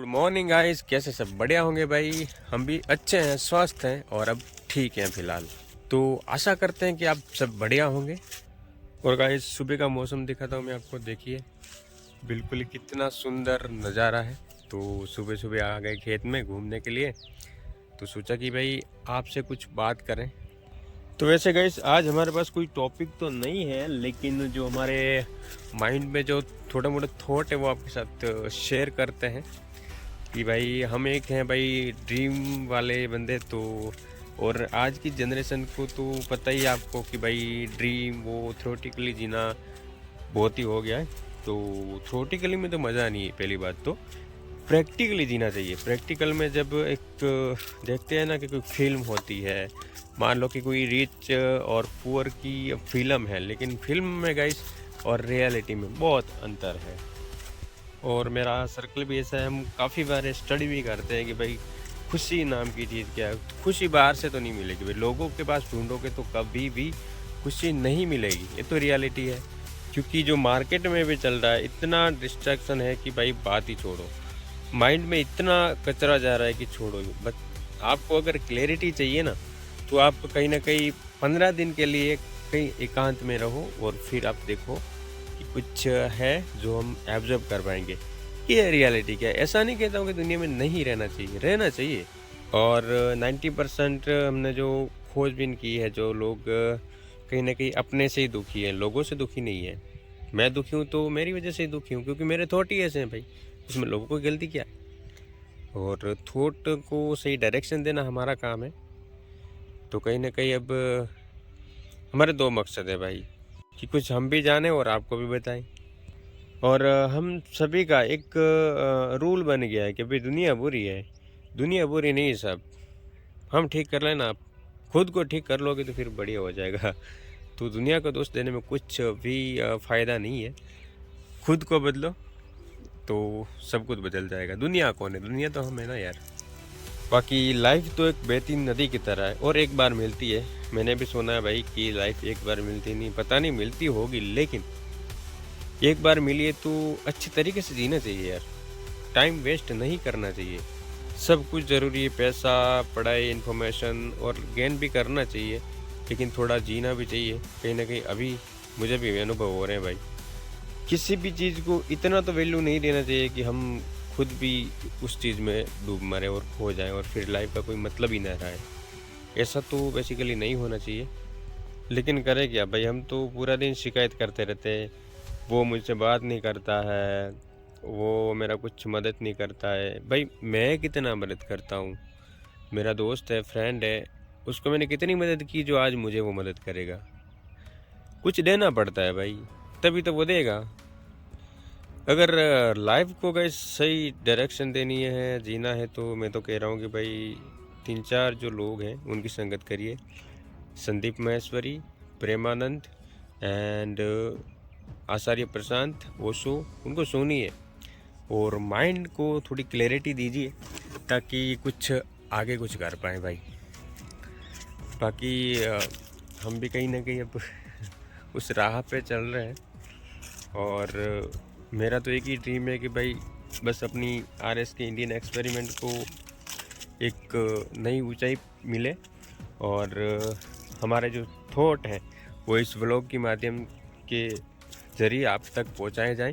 Good morning guys, कैसे सब बढ़िया होंगे भाई। हम भी अच्छे हैं, स्वस्थ हैं और अब ठीक हैं फिलहाल। तो आशा करते हैं कि आप सब बढ़िया होंगे। और गाइस सुबह का मौसम दिखाता हूँ मैं आपको, देखिए बिल्कुल ही कितना सुंदर नज़ारा है। तो सुबह सुबह आ गए खेत में घूमने के लिए, तो सोचा कि भाई आपसे कुछ बात करें। तो वैसे गाइस आज हमारे पास कोई टॉपिक तो नहीं है, लेकिन जो हमारे माइंड में जो थोड़े मोटे थॉट है वो आपके साथ शेयर करते हैं कि भाई हम एक हैं भाई ड्रीम वाले बंदे। तो और आज की जनरेशन को तो पता ही है आपको कि भाई ड्रीम वो थ्योरेटिकली जीना बहुत ही हो गया है। तो थ्योरेटिकली में तो मज़ा नहीं है, पहली बात तो प्रैक्टिकली जीना चाहिए। प्रैक्टिकल में जब एक देखते हैं ना कि कोई फिल्म होती है, मान लो कि कोई रिच और पुअर की फिल्म है, लेकिन फिल्म में गाइस और रियलिटी में बहुत अंतर है। और मेरा सर्कल भी ऐसा है, हम काफ़ी बार स्टडी भी करते हैं कि भाई खुशी नाम की चीज़ क्या है। खुशी बाहर से तो नहीं मिलेगी भाई, लोगों के पास ढूंढोगे तो कभी भी खुशी नहीं मिलेगी, ये तो रियलिटी है। क्योंकि जो मार्केट में भी चल रहा है, इतना डिस्ट्रैक्शन है कि भाई बात ही छोड़ो। माइंड में इतना कचरा जा रहा है कि छोड़ो ही। बट आपको अगर क्लैरिटी चाहिए ना, तो आप कहीं ना कहीं 15 दिन के लिए कहीं एकांत में रहो और फिर आप देखो कि कुछ है जो हम एब्जर्व कर पाएंगे कि ये रियलिटी क्या है। ऐसा नहीं कहता हूँ कि दुनिया में नहीं रहना चाहिए, रहना चाहिए। और 90% हमने जो खोजबीन की है, जो लोग कहीं ना कहीं अपने से ही दुखी है, लोगों से दुखी नहीं है। मैं दुखी हूँ तो मेरी वजह से ही दुखी हूँ, क्योंकि मेरे थॉट ही ऐसे हैं भाई, उसमें लोगों को गलती क्या है। और थॉट को सही डायरेक्शन देना हमारा काम है। तो कहीं ना कहीं अब हमारे दो मकसद है भाई, कि कुछ हम भी जाने और आपको भी बताएं। और हम सभी का एक रूल बन गया है कि भाई दुनिया बुरी है। दुनिया बुरी नहीं सब, हम ठीक कर लेना। आप खुद को ठीक कर लोगे तो फिर बढ़िया हो जाएगा। तो दुनिया को दोष देने में कुछ भी फ़ायदा नहीं है। खुद को बदलो तो सब कुछ बदल जाएगा। दुनिया कौन है, दुनिया तो हम है ना यार। बाकी लाइफ तो एक बहती नदी की तरह है और एक बार मिलती है। मैंने भी सुना है भाई कि लाइफ एक बार मिलती नहीं, पता नहीं मिलती होगी, लेकिन एक बार मिली है तो अच्छी तरीके से जीना चाहिए यार। टाइम वेस्ट नहीं करना चाहिए। सब कुछ ज़रूरी है, पैसा, पढ़ाई, इन्फॉर्मेशन और गेन भी करना चाहिए, लेकिन थोड़ा जीना भी चाहिए। कहीं ना कहीं अभी मुझे भी अनुभव हो रहे हैं भाई, किसी भी चीज़ को इतना तो वैल्यू नहीं देना चाहिए कि हम खुद भी उस चीज़ में डूब मरे और खो जाएं और फिर लाइफ का कोई मतलब ही ना रहे। ऐसा तो बेसिकली नहीं होना चाहिए। लेकिन करें क्या भाई, हम तो पूरा दिन शिकायत करते रहते हैं, वो मुझसे बात नहीं करता है, वो मेरा कुछ मदद नहीं करता है। भाई मैं कितना मदद करता हूँ, मेरा दोस्त है, फ्रेंड है, उसको मैंने कितनी मदद की जो आज मुझे वो मदद करेगा। कुछ देना पड़ता है भाई, तभी तो वो देगा। अगर लाइफ को गए सही डायरेक्शन देनी है, जीना है, तो मैं तो कह रहा हूँ कि भाई 3-4 जो लोग हैं उनकी संगत करिए। संदीप महेश्वरी, प्रेमानंद एंड आचार्य प्रशांत, ओशो, उनको सुनिए और माइंड को थोड़ी क्लैरिटी दीजिए, ताकि कुछ आगे कुछ कर पाए भाई। बाकी हम भी कहीं ना कहीं अब उस राह पे चल रहे हैं। और मेरा तो एक ही ड्रीम है कि भाई बस अपनी आरएस के इंडियन एक्सपेरिमेंट को एक नई ऊंचाई मिले, और हमारे जो थॉट हैं वो इस व्लॉग के माध्यम के ज़रिए आप तक पहुंचाए जाएं।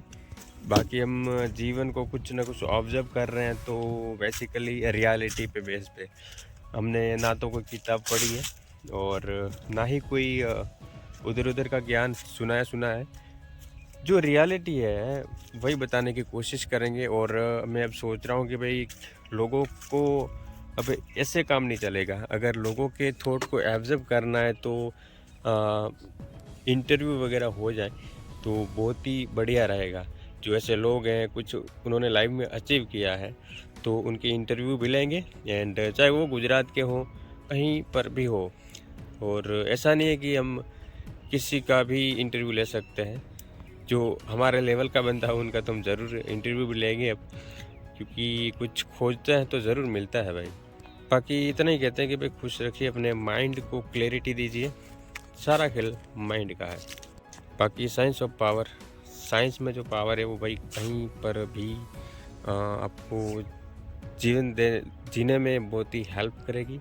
बाकी हम जीवन को कुछ ना कुछ ऑब्जर्व कर रहे हैं, तो बेसिकली रियलिटी पे बेस पे हमने ना तो कोई किताब पढ़ी है और ना ही कोई उधर उधर का ज्ञान सुना है। जो रियलिटी है वही बताने की कोशिश करेंगे। और मैं अब सोच रहा हूँ कि भाई लोगों को अब ऐसे काम नहीं चलेगा। अगर लोगों के थॉट को ऑब्जर्व करना है तो इंटरव्यू वगैरह हो जाए तो बहुत ही बढ़िया रहेगा। जो ऐसे लोग हैं, कुछ उन्होंने लाइफ में अचीव किया है, तो उनके इंटरव्यू भी लेंगे। एंड चाहे वो गुजरात के हों, कहीं पर भी हो। और ऐसा नहीं है कि हम किसी का भी इंटरव्यू ले सकते हैं, जो हमारे लेवल का बंदा है उनका तो हम ज़रूर इंटरव्यू भी लेंगे अब, क्योंकि कुछ खोजते हैं तो ज़रूर मिलता है भाई। बाकी इतना ही कहते हैं कि भाई खुश रखिए, अपने माइंड को क्लैरिटी दीजिए, सारा खेल माइंड का है। बाकी साइंस ऑफ पावर, साइंस में जो पावर है वो भाई कहीं पर भी आपको जीने में बहुत ही हेल्प करेगी।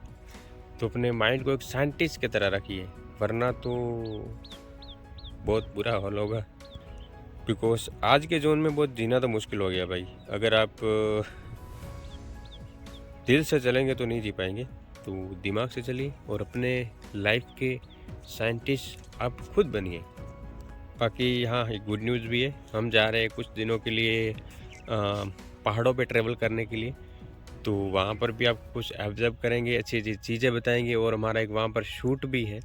तो अपने माइंड को एक साइंटिस्ट की तरह रखिए, वरना तो बहुत बुरा हाल होगा। बिकॉज आज के जोन में बहुत जीना तो मुश्किल हो गया भाई। अगर आप दिल से चलेंगे तो नहीं जी पाएंगे, तो दिमाग से चलिए और अपने लाइफ के साइंटिस्ट आप खुद बनिए। बाकी यहाँ एक गुड न्यूज़ भी है, हम जा रहे हैं कुछ दिनों के लिए पहाड़ों पे ट्रैवल करने के लिए। तो वहाँ पर भी आप कुछ ऑब्जर्व करेंगे, अच्छी अच्छी चीज़ें बताएंगे, और हमारा एक वहाँ पर शूट भी है।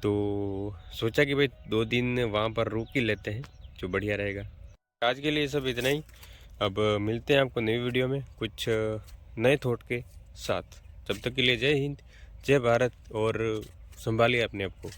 तो सोचा कि भाई 2 दिन वहाँ पर रुक ही लेते हैं, जो बढ़िया रहेगा। आज के लिए सब इतना ही। अब मिलते हैं आपको नई वीडियो में कुछ नए थॉट के साथ। तब तक के लिए जय हिंद, जय भारत, और संभालिए अपने आप को।